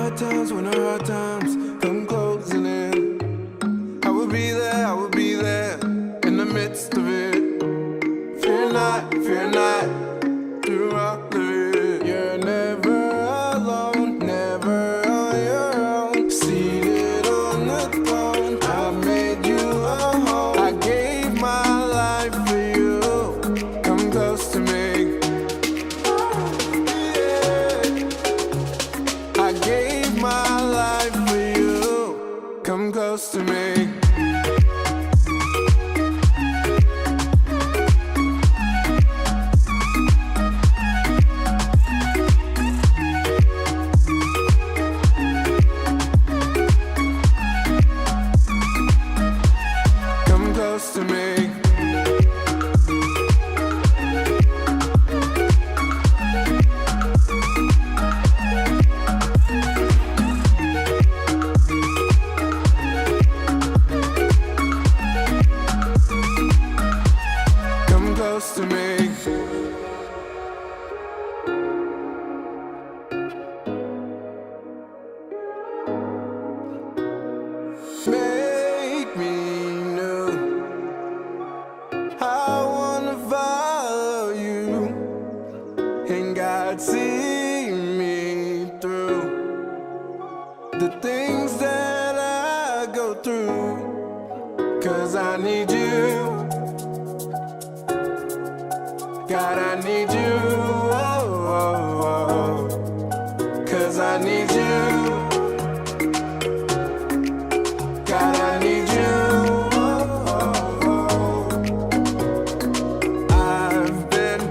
when the hard times come closing in, I will be there in the midst of it. Fear not, through all of it. You're never alone, never on your own. Seated on the throne, I made you a home. I gave my life for you, come close to me. I gave my life for you, come close to me. Come close to me. Come close to me. Make me new. I wanna follow you, and God see me through the things that I go through, 'cause I need you. God, I need you, oh, oh, oh. 'Cause I need you. God, I need you, oh, oh, oh. I've been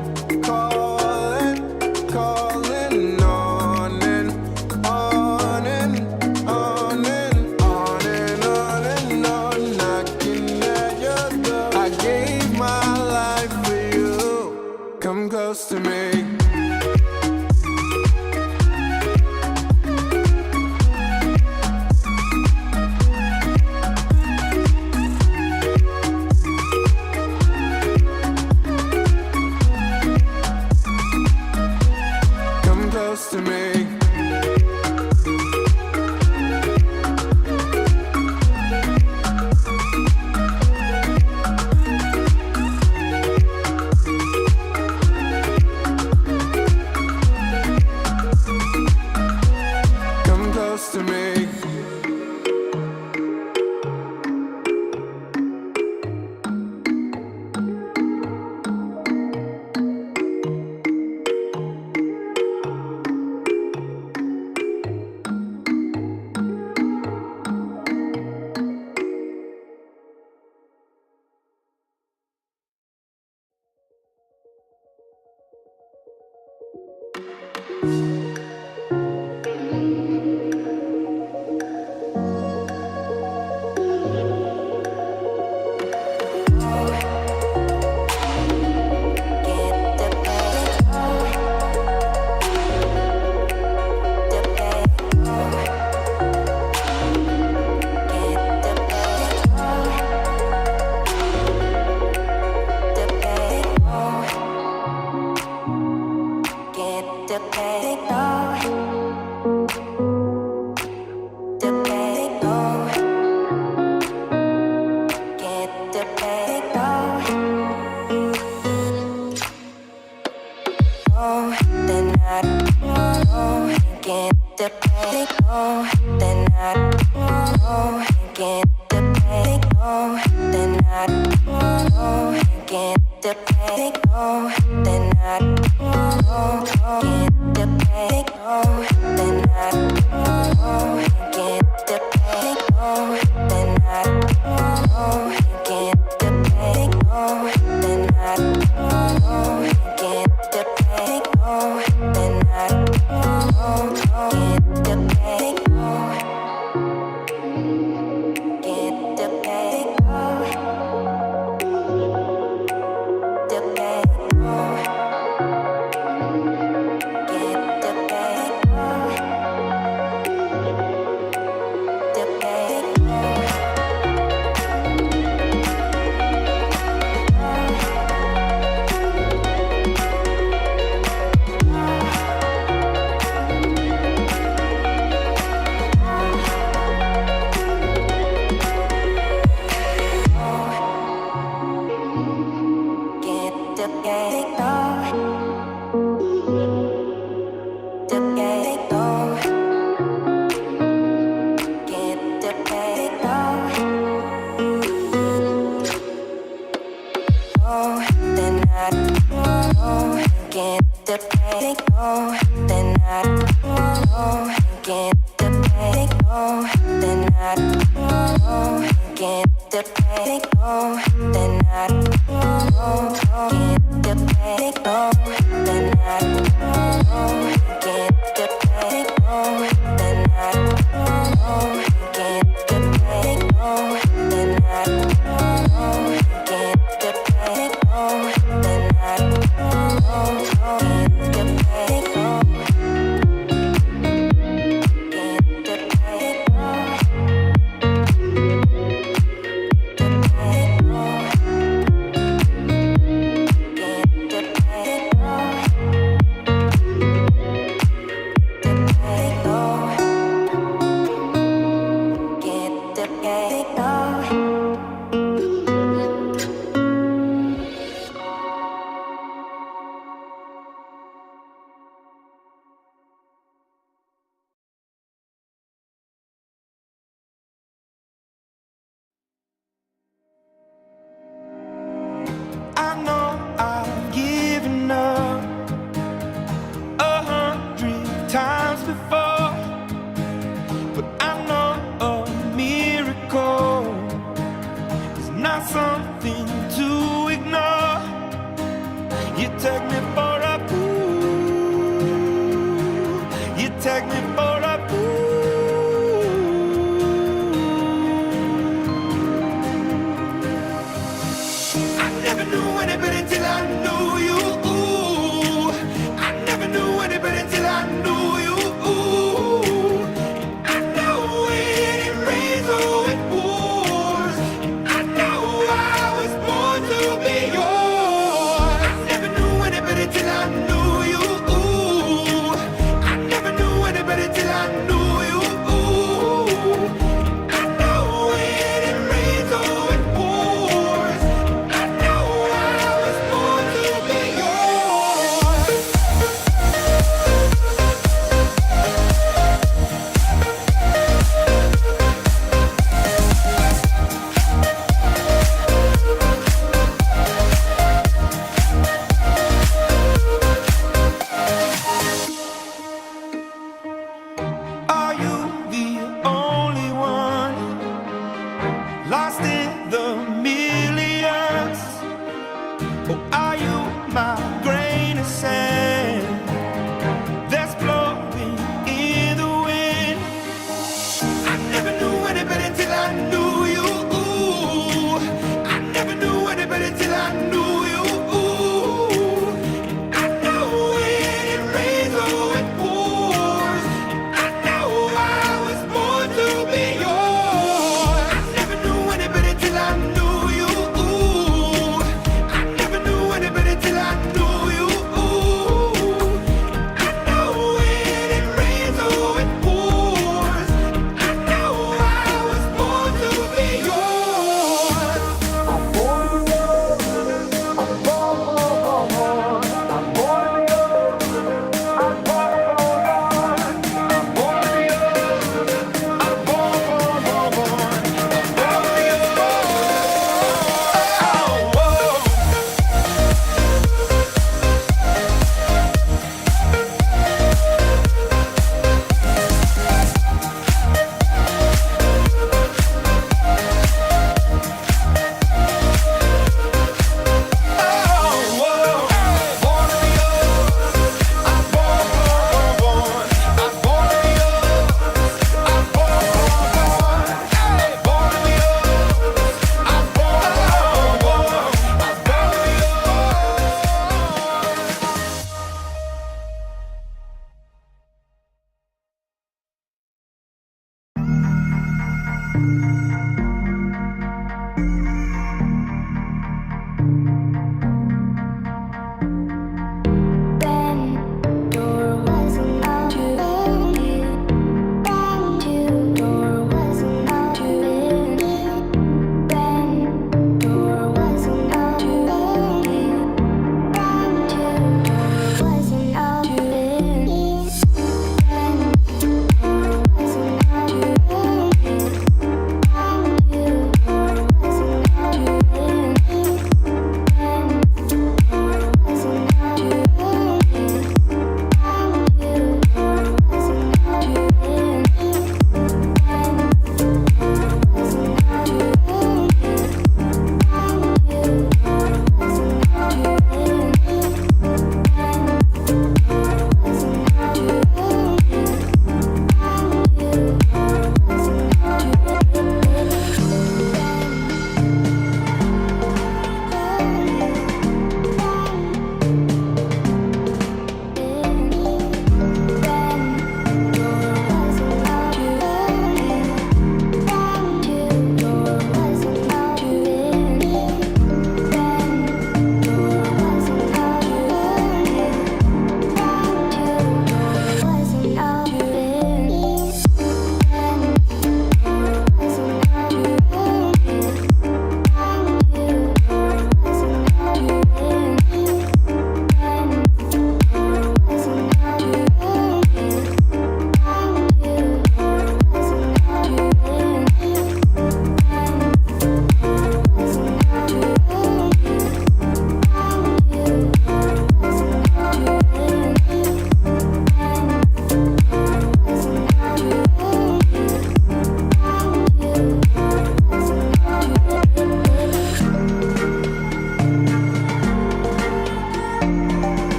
calling on and on and on and on and on and on, knocking at your door. I gave my life for you, come close to me. Come close to me. Come close to me. go, then I go, get the pay, go, then I go, get the pay, go, then I go, get the pay, go, then I go, get the pay, go, then I go, get the pay, go, then I go, get the pay, go, then I go, get the pay, go, get the pay, I know I've given up 100 times before, but I know a miracle is not something to ignore. You took me for